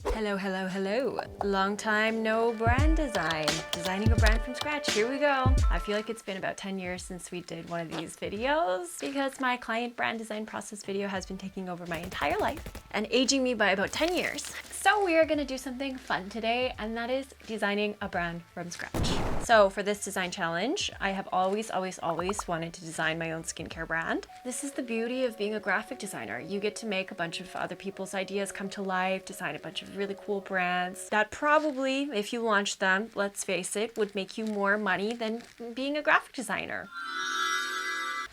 Hello, hello, hello. Long time no brand design. Designing a brand from scratch. Here we go. I feel like it's been about 10 years since we did one of these videos because my client brand design process video has been taking over my entire life and aging me by about 10 years. So we are going to do something fun today, and that is designing a brand from scratch. So for this design challenge, I have always wanted to design my own skincare brand. This is the beauty of being a graphic designer. You get to make a bunch of other people's ideas come to life, design a bunch of really cool brands that probably, if you launch them, let's face it, would make you more money than being a graphic designer.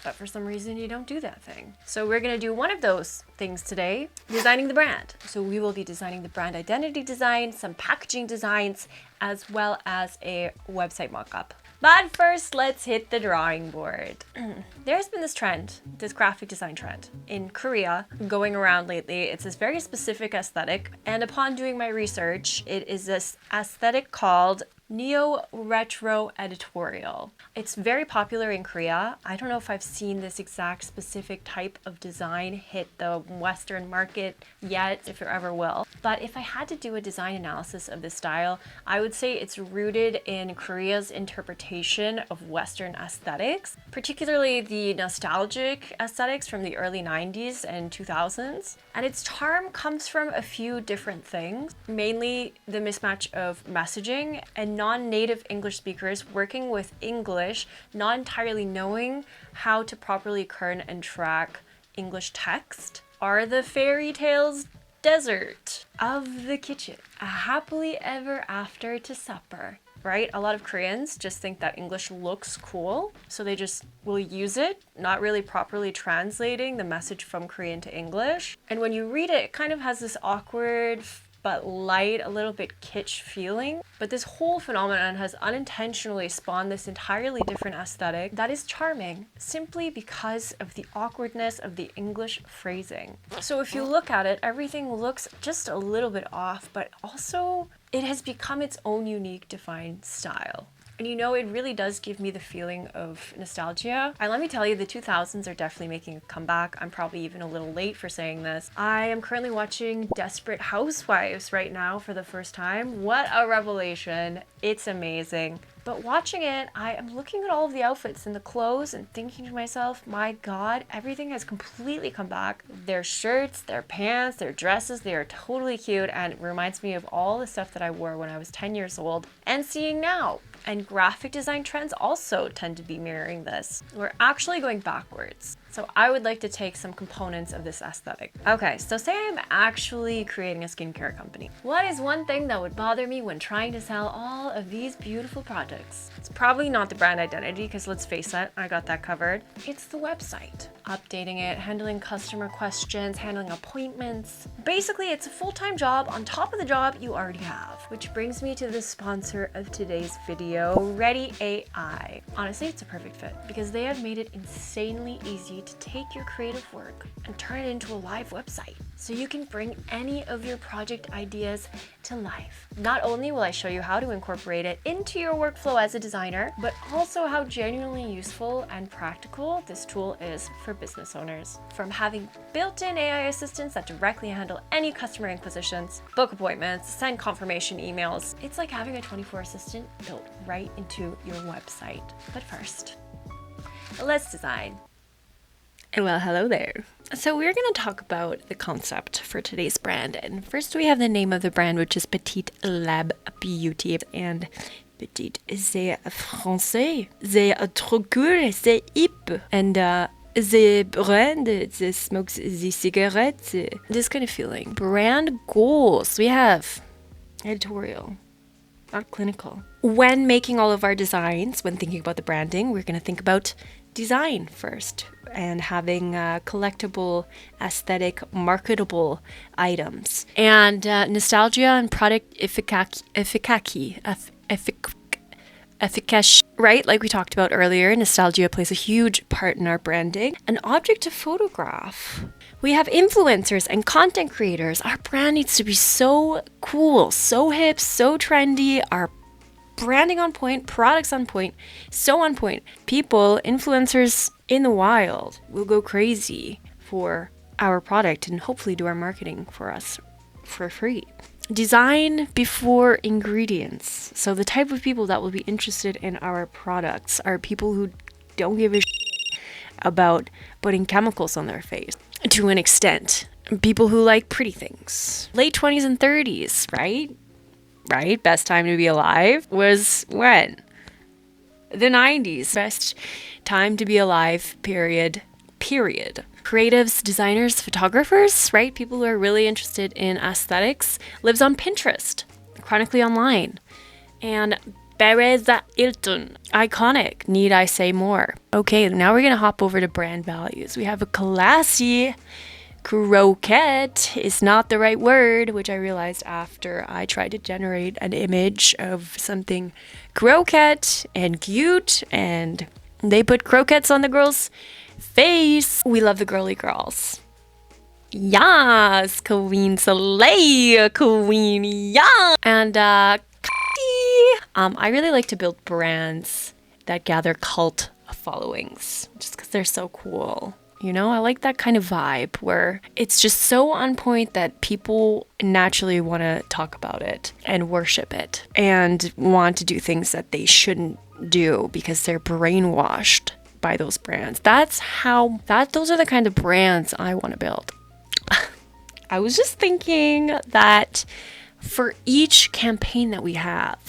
But for some reason you don't do that thing. So we're gonna do one of those things today, designing the brand. So we will be designing the brand identity design, some packaging designs, as well as a website mockup. But first, let's hit the drawing board. There's been this trend, this graphic design trend in Korea going around lately. It's this very specific aesthetic. And upon doing my research, it is this aesthetic called neo-retro editorial. It's very popular in Korea. I don't know if I've seen this exact specific type of design hit the Western market yet, if it ever will. But if I had to do a design analysis of this style, I would say it's rooted in Korea's interpretation of Western aesthetics, particularly the nostalgic aesthetics from the early 90s and 2000s. And its charm comes from a few different things, mainly the mismatch of messaging and non-native English speakers working with English, not entirely knowing how to properly kern and track English text. Are the fairy tales desert of the kitchen a happily ever after to supper? Right? A lot of Koreans just think that English looks cool, so they just will use it, not really properly translating the message from Korean to English. And when you read it, it kind of has this awkward but light, a little bit kitsch feeling. But this whole phenomenon has unintentionally spawned this entirely different aesthetic that is charming simply because of the awkwardness of the English phrasing. So if you look at it, everything looks just a little bit off, but also it has become its own unique defined style. And you know, it really does give me the feeling of nostalgia. And let me tell you, the 2000s are definitely making a comeback. I'm probably even a little late for saying this. I am currently watching Desperate Housewives right now for the first time. What a revelation. It's amazing. But watching it, I am looking at all of the outfits and the clothes and thinking to myself, my God, everything has completely come back. Their shirts, their pants, their dresses, they are totally cute, and it reminds me of all the stuff that I wore when I was 10 years old and seeing now. And graphic design trends also tend to be mirroring this. We're actually going backwards. So I would like to take some components of this aesthetic. Okay, so say I'm actually creating a skincare company. What is one thing that would bother me when trying to sell all of these beautiful products? It's probably not the brand identity, because let's face it, I got that covered. It's the website. Updating it, handling customer questions, handling appointments. Basically, it's a full-time job on top of the job you already have. Which brings me to the sponsor of today's video, Readdy.AI. Honestly, it's a perfect fit because they have made it insanely easy to take your creative work and turn it into a live website. So you can bring any of your project ideas to life. Not only will I show you how to incorporate it into your workflow as a designer, but also how genuinely useful and practical this tool is for business owners. From having built-in AI assistants that directly handle any customer inquisitions, book appointments, send confirmation emails, it's like having a 24 assistant built right into your website. But first, let's design. Well, hello there. So we're going to talk about the concept for today's brand. And first we have the name of the brand, which is Petite Lab Beauty. And Petite, c'est français. C'est trop cool, c'est hip. And the brand that smokes the cigarettes. This kind of feeling. Brand goals. We have editorial, not clinical. When making all of our designs, when thinking about the branding, we're going to think about design first and having collectible, aesthetic, marketable items. And nostalgia and product efficacy, right? Like we talked about earlier, nostalgia plays a huge part in our branding. An object to photograph. We have influencers and content creators. Our brand needs to be so cool, so hip, so trendy. Our branding on point, products on point, so on point. People, influencers in the wild will go crazy for our product and hopefully do our marketing for us for free. Design before ingredients. So the type of people that will be interested in our products are people who don't give a shit about putting chemicals on their face to an extent. People who like pretty things. Late 20s and 30s, right? Right? Best time to be alive was when? The 90s. Best time to be alive, period. Creatives, designers, photographers, right? People who are really interested in aesthetics, lives on Pinterest, chronically online. And Bereza Hilton, iconic. Need I say more? Okay, now we're gonna hop over to brand values. We have a classy croquette is not the right word, which I realized after I tried to generate an image of something croquette and cute, and they put croquettes on the girl's face. We love the girly girls. Yes, Queen Slay, Queen, yeah. And I really like to build brands that gather cult followings just because they're so cool. You know, I like that kind of vibe where it's just so on point that people naturally want to talk about it and worship it and want to do things that they shouldn't do because they're brainwashed by those brands. Those are the kind of brands I want to build. I was just thinking that for each campaign that we have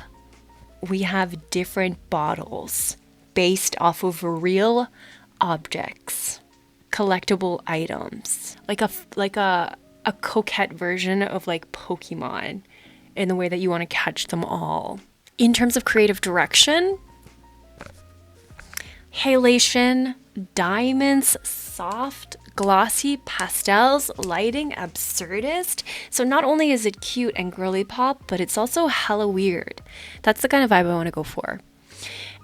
different bottles based off of real objects, collectible items, like a coquette version of like Pokemon in the way that you want to catch them all. In terms of creative direction, halation, diamonds, soft, glossy, pastels, lighting, absurdist. So not only is it cute and girly pop, but it's also hella weird. That's the kind of vibe I want to go for.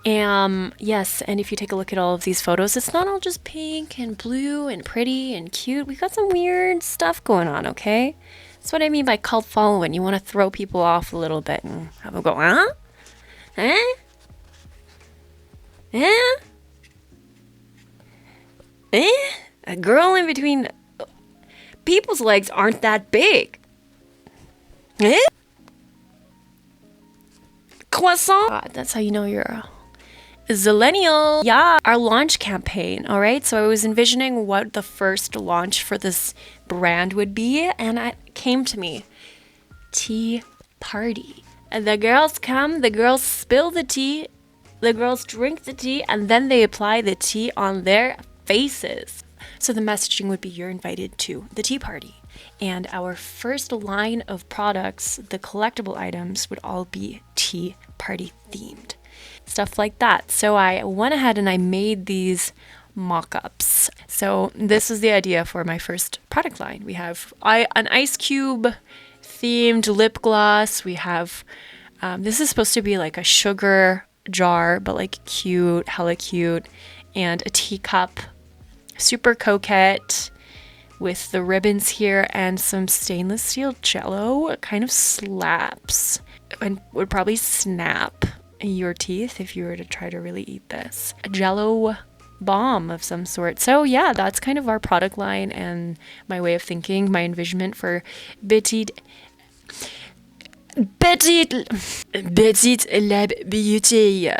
Yes, and if you take a look at all of these photos, it's not all just pink and blue and pretty and cute. We got some weird stuff going on, okay? That's what I mean by cult following. You want to throw people off a little bit and have them go, huh? Eh? Eh? Eh? A girl in between people's legs aren't that big. Eh? Croissant? God, that's how you know you're a zillennial. Yeah, our launch campaign, all right? So I was envisioning what the first launch for this brand would be, and it came to me. Tea party. And the girls come, the girls spill the tea, the girls drink the tea, and then they apply the tea on their faces. So the messaging would be you're invited to the tea party. And our first line of products, the collectible items, would all be tea party themed. Stuff like that. So I went ahead and I made these mock-ups. So this is the idea for my first product line. We have an ice cube themed lip gloss. We have, this is supposed to be like a sugar jar, but like cute, hella cute. And a teacup, super coquette, with the ribbons here and some stainless steel jello. It kind of slaps and would probably snap your teeth if you were to try to really eat this. A jello bomb of some sort. So yeah, that's kind of our product line and my way of thinking, my envisionment for Petite Lab Beauty.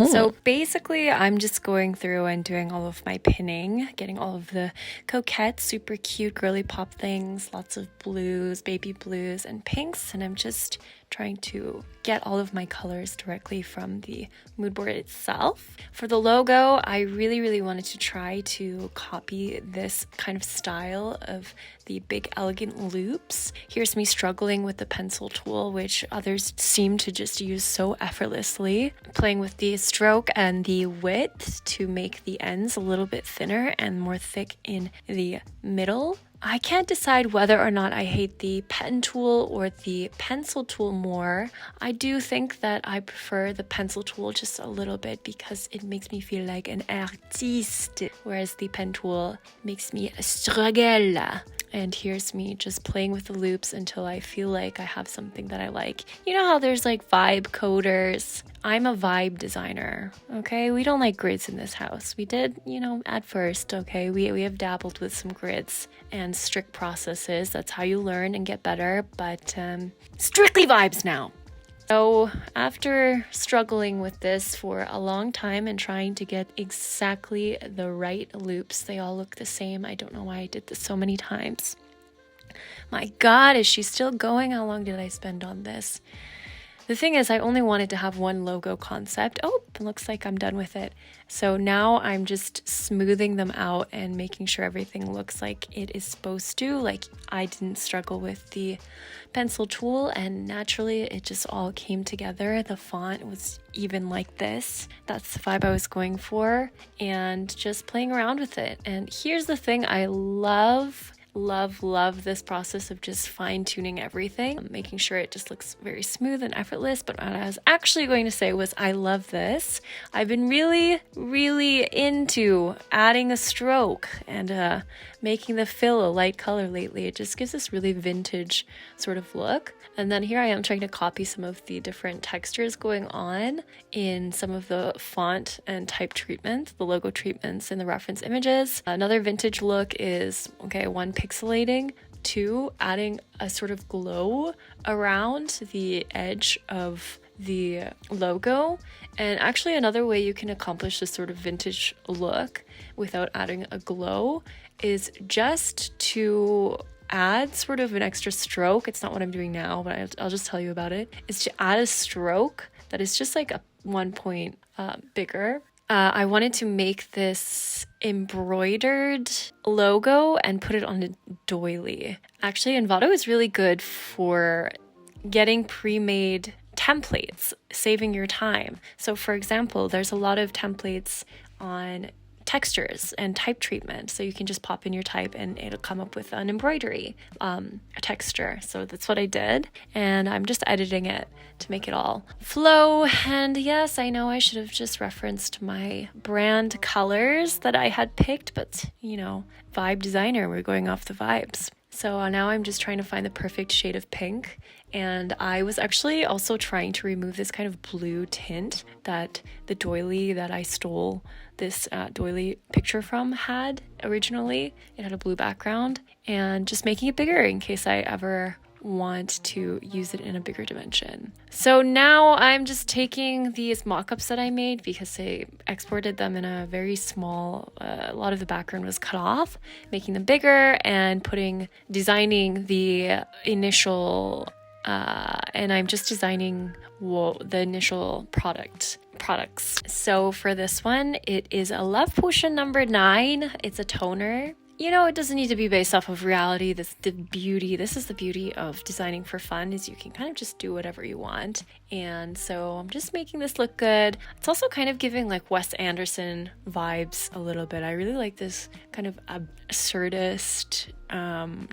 So basically, I'm just going through and doing all of my pinning, getting all of the coquette, super cute, girly pop things, lots of blues, baby blues, and pinks, and I'm just trying to get all of my colors directly from the mood board itself. For the logo, I really wanted to try to copy this kind of style of the big elegant loops. Here's me struggling with the pencil tool, which others seem to just use so effortlessly, playing with the stroke and the width to make the ends a little bit thinner and more thick in the middle. I can't decide whether or not I hate the pen tool or the pencil tool more. I do think that I prefer the pencil tool just a little bit because it makes me feel like an artiste, whereas the pen tool makes me struggle. And here's me just playing with the loops until I feel like I have something that I like. You know how there's like vibe coders? I'm a vibe designer, okay? We don't like grids in this house. We did, at first, okay? We have dabbled with some grids and strict processes. That's how you learn and get better, but strictly vibes now. So after struggling with this for a long time and trying to get exactly the right loops, they all look the same. I don't know why I did this so many times. My God, is she still going? How long did I spend on this? The thing is, I only wanted to have one logo concept. Oh, it looks like I'm done with it. So now I'm just smoothing them out and making sure everything looks like it is supposed to. Like I didn't struggle with the pencil tool, and naturally it just all came together. The font was even like this. That's the vibe I was going for, and just playing around with it. And here's the thing I love this process of just fine-tuning everything, making sure it just looks very smooth and effortless. But what I was actually going to say was I love this. I've been really into adding a stroke and making the fill a light color lately. It just gives this really vintage sort of look. And then here I am trying to copy some of the different textures going on in some of the font and type treatments, the logo treatments in the reference images. Another vintage look is, one, pixelating, two, adding a sort of glow around the edge of the logo. And actually another way you can accomplish this sort of vintage look without adding a glow is just to add sort of an extra stroke. It's not what I'm doing now, but I'll just tell you about it. Is to add a stroke that is just like a 1 point bigger. I wanted to make this embroidered logo and put it on a doily. Actually, Envato is really good for getting pre-made templates, saving your time. So for example, there's a lot of templates on textures and type treatment, so you can just pop in your type and it'll come up with an embroidery a texture. So that's what I did, and I'm just editing it to make it all flow. And yes, I know I should have just referenced my brand colors that I had picked, but vibe designer, we're going off the vibes. So now I'm just trying to find the perfect shade of pink. And I was actually also trying to remove this kind of blue tint that the doily that I stole this doily picture from had originally. It had a blue background, and just making it bigger in case I ever want to use it in a bigger dimension. So now I'm just taking these mock-ups that I made because I exported them in a very small, a lot of the background was cut off, making them bigger and designing the initial and I'm just designing the initial products. So for this one, it is a Love Potion number 9. It's a toner. It doesn't need to be based off of reality. This is the beauty of designing for fun, is you can kind of just do whatever you want. And so I'm just making this look good. It's also kind of giving like Wes Anderson vibes a little bit. I really like this kind of absurdist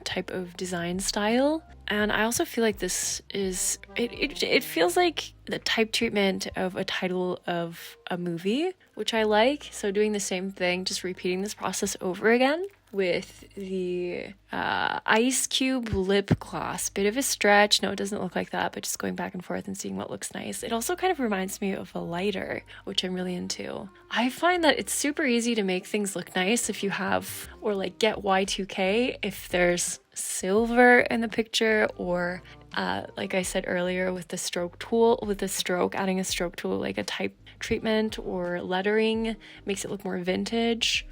type of design style. And I also feel like this is, it feels like the type treatment of a title of a movie, which I like. So doing the same thing, just repeating this process over again with the ice cube lip gloss. Bit of a stretch. No, it doesn't look like that, but just going back and forth and seeing what looks nice. It also kind of reminds me of a lighter, which I'm really into. I find that it's super easy to make things look nice if you have, or like get Y2K if there's silver in the picture, or like I said earlier with the stroke tool, adding a stroke tool like a type treatment or lettering makes it look more vintage.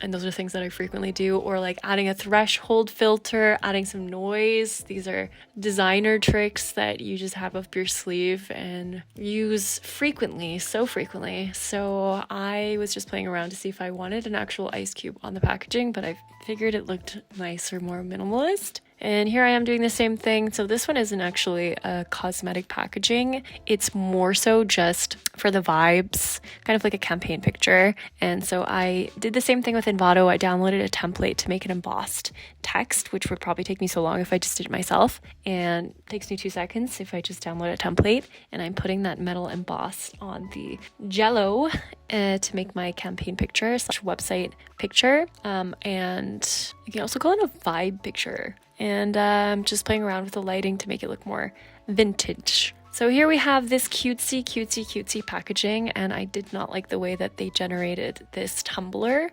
And those are things that I frequently do, or like adding a threshold filter, adding some noise. These are designer tricks that you just have up your sleeve and use frequently, so frequently. So I was just playing around to see if I wanted an actual ice cube on the packaging, but I figured it looked nicer, more minimalist. And here I am doing the same thing. So this one isn't actually a cosmetic packaging. It's more so just for the vibes, kind of like a campaign picture. And so I did the same thing with Envato. I downloaded a template to make an embossed text, which would probably take me so long if I just did it myself. And it takes me 2 seconds if I just download a template. And I'm putting that metal embossed on the Jello to make my campaign picture / website picture. And you can also call it a vibe picture. And just playing around with the lighting to make it look more vintage. So here we have this cutesy packaging, and I did not like the way that they generated this tumbler.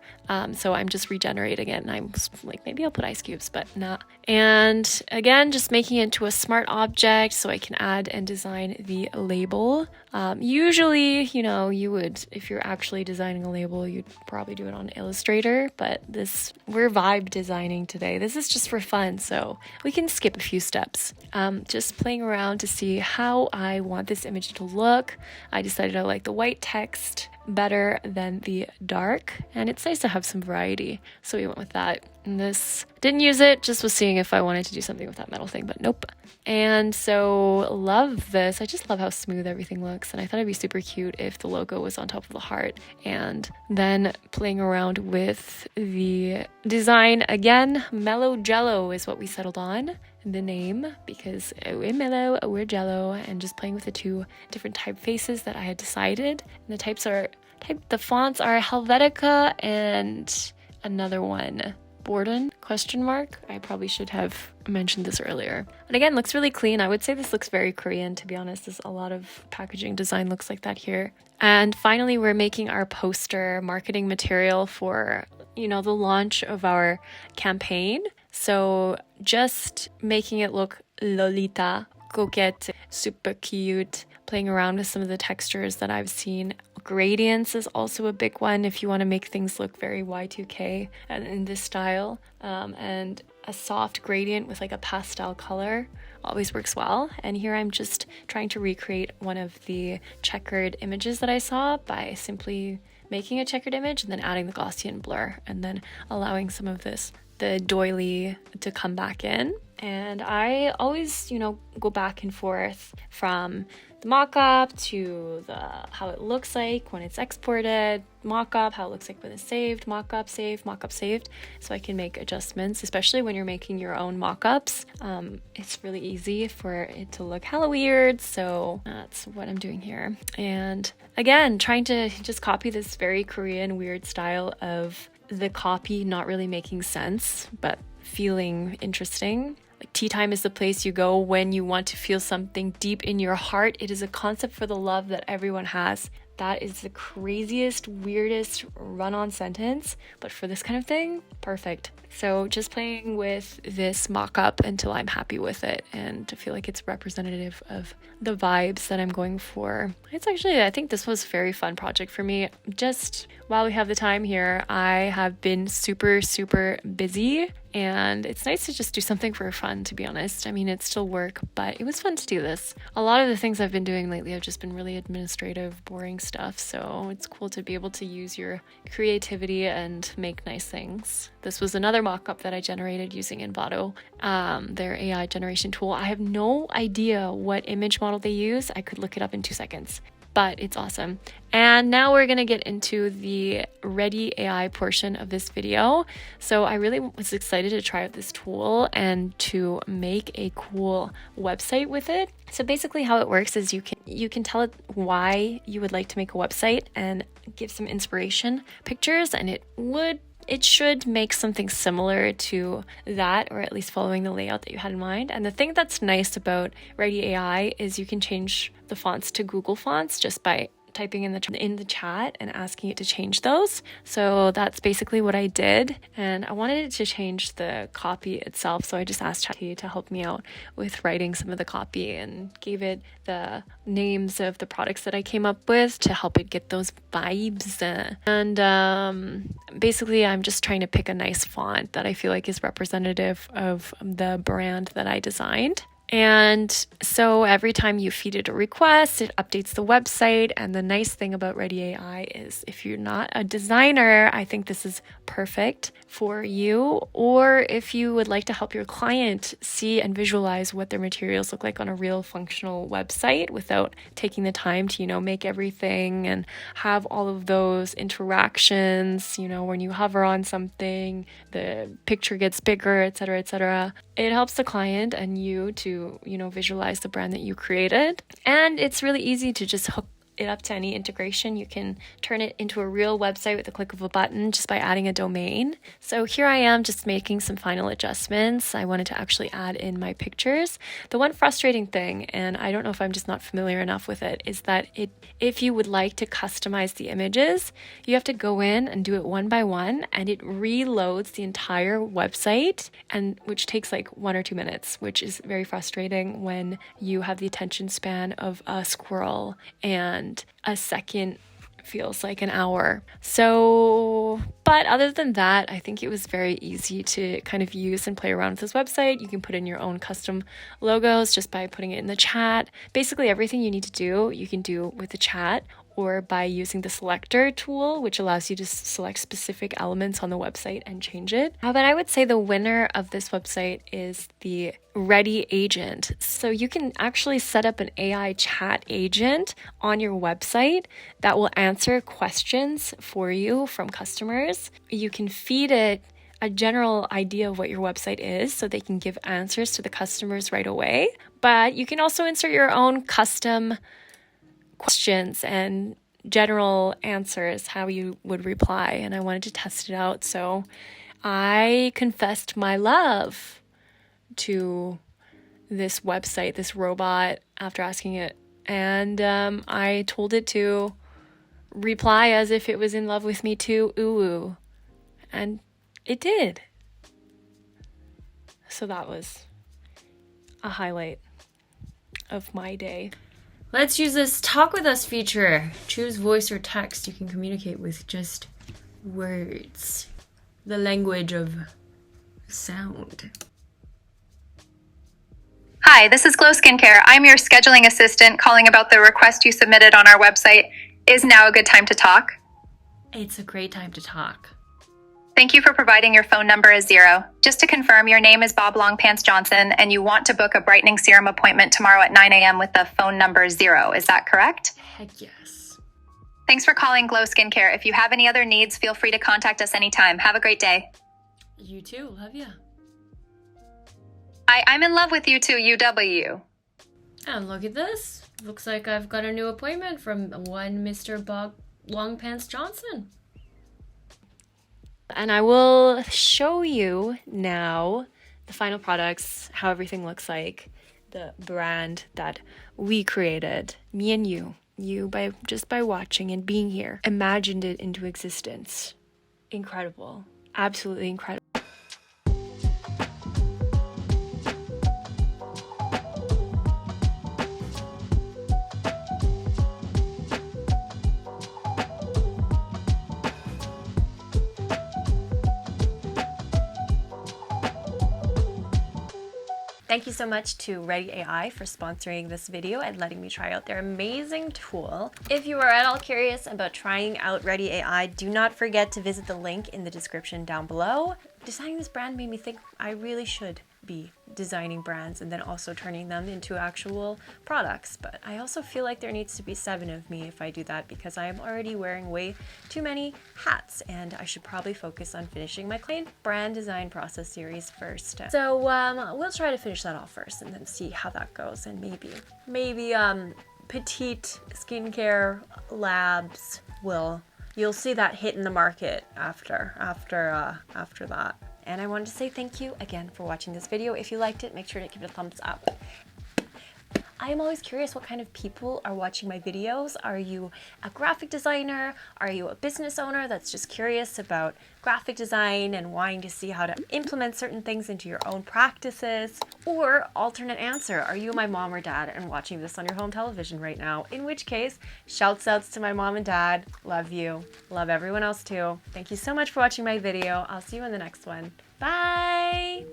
So I'm just regenerating it, and I'm like, maybe I'll put ice cubes, but not. And again, just making it into a smart object so I can add and design the label. Usually, you know, you would, if you're actually designing a label, you'd probably do it on Illustrator, but we're vibe designing today. This is just for fun, so we can skip a few steps. Just playing around to see how I want this image to look. I decided I like the white text better than the dark, and it's nice to have some variety, so we went with that. And this, didn't use it, just was seeing if I wanted to do something with that metal thing, but nope. And so love this. I just love how smooth everything looks, and I thought it'd be super cute if the logo was on top of the heart. And then playing around with the design again, Mellow Jello is what we settled on, the name, because we're mellow, we're jello, and just playing with the 2 different typefaces that I had decided. And the fonts are Helvetica and another one, Borden ? I probably should have mentioned this earlier. And again, looks really clean. I would say this looks very Korean, to be honest. There's a lot of packaging design looks like that here. And finally, we're making our poster marketing material for, you know, the launch of our campaign. So just making it look Lolita, coquette, super cute, playing around with some of the textures that I've seen. Gradients is also a big one if you want to make things look very Y2K and in this style. And a soft gradient with like a pastel color always works well. And here I'm just trying to recreate one of the checkered images that I saw by simply making a checkered image and then adding the Gaussian blur and then allowing some of the doily to come back in. And I always, you know, go back and forth from the mock-up to how it looks like when it's exported, mock-up, how it looks like when it's saved, mock-up, saved, mock-up, saved, so I can make adjustments, especially when you're making your own mock-ups. It's really easy for it to look hella weird, so that's what I'm doing here. And again, trying to just copy this very Korean weird style of the copy not really making sense, but feeling interesting. Like tea time is the place you go when you want to feel something deep in your heart. It is a concept for the love that everyone has. That is the craziest, weirdest run-on sentence, but for this kind of thing, perfect. So just playing with this mock-up until I'm happy with it and to feel like it's representative of the vibes that I'm going for. It's actually, I think this was a very fun project for me. Just while we have the time here, I have been super, super busy, and it's nice to just do something for fun, to be honest. I mean, it's still work, but it was fun to do this. A lot of the things I've been doing lately have just been really administrative, boring stuff, so it's cool to be able to use your creativity and make nice things. This was another mock-up that I generated using Envato, their AI generation tool. I have no idea what image model they use. I could look it up in 2 seconds, but it's awesome. And now we're gonna get into the Readdy.AI portion of this video. So I really was excited to try out this tool and to make a cool website with it. So basically how it works is you can tell it why you would like to make a website and give some inspiration pictures, and it should make something similar to that, or at least following the layout that you had in mind. And the thing that's nice about Readdy.AI is you can change the fonts to Google fonts just by typing in the chat and asking it to change those. So that's basically what I did, and I wanted it to change the copy itself, so I just asked ChatGPT to help me out with writing some of the copy and gave it the names of the products that I came up with to help it get those vibes. And basically I'm just trying to pick a nice font that I feel like is representative of the brand that I designed. And so every time you feed it a request, it updates the website. And the nice thing about Readdy.AI is if you're not a designer, I think this is perfect for you. Or if you would like to help your client see and visualize what their materials look like on a real functional website without taking the time to, make everything and have all of those interactions, when you hover on something, the picture gets bigger, etc., etc. It helps the client and you to, visualize the brand that you created. And it's really easy to just hook it up to any integration. You can turn it into a real website with a click of a button just by adding a domain. So here I am just making some final adjustments. I wanted to actually add in my pictures. The one frustrating thing, and I don't know if I'm just not familiar enough with it, is that if you would like to customize the images, you have to go in and do it one by one, and it reloads the entire website, and which takes like 1 or 2 minutes, which is very frustrating when you have the attention span of a squirrel and a second feels like an hour. So, but other than that, I think it was very easy to kind of use and play around with this website. You can put in your own custom logos just by putting it in the chat. Basically everything you need to do, you can do with the chat or by using the selector tool, which allows you to select specific elements on the website and change it. But I would say the winner of this website is the Readdy agent. So you can actually set up an AI chat agent on your website that will answer questions for you from customers. You can feed it a general idea of what your website is so they can give answers to the customers right away. But you can also insert your own custom questions and general answers, how you would reply. And I wanted to test it out. So I confessed my love to this website, this robot, after asking it. And I told it to reply as if it was in love with me too, ooh. And it did. So that was a highlight of my day. Let's use this talk with us feature. Choose voice or text. You can communicate with just words. The language of sound. Hi, this is Glow Skincare. I'm your scheduling assistant calling about the request you submitted on our website. Is now a good time to talk? It's a great time to talk. Thank you for providing your phone number as 0. Just to confirm, your name is Bob Longpants Johnson, and you want to book a brightening serum appointment tomorrow at 9 a.m. with the phone number 0. Is that correct? Heck yes. Thanks for calling Glow Skincare. If you have any other needs, feel free to contact us anytime. Have a great day. You too. Love ya. I'm in love with you too, UW. And look at this. Looks like I've got a new appointment from one Mr. Bob Longpants Johnson. And I will show you now the final products, how everything looks like, the brand that we created, me and you by just by watching and being here, imagined it into existence. Incredible, absolutely incredible. Thank you so much to Readdy.AI for sponsoring this video and letting me try out their amazing tool. If you are at all curious about trying out Readdy.AI, do not forget to visit the link in the description down below. Designing this brand made me think I really should be designing brands and then also turning them into actual products. But I also feel like there needs to be 7 of me if I do that, because I am already wearing way too many hats and I should probably focus on finishing my client brand design process series first. So we'll try to finish that off first and then see how that goes, and maybe Petite Skincare Labs you'll see that hit in the market after that. And I wanted to say thank you again for watching this video. If you liked it, make sure to give it a thumbs up. I am always curious what kind of people are watching my videos. Are you a graphic designer? Are you a business owner that's just curious about graphic design and wanting to see how to implement certain things into your own practices? Or alternate answer, are you my mom or dad and watching this on your home television right now? In which case, shouts outs to my mom and dad. Love you. Love everyone else too. Thank you so much for watching my video. I'll see you in the next one. Bye!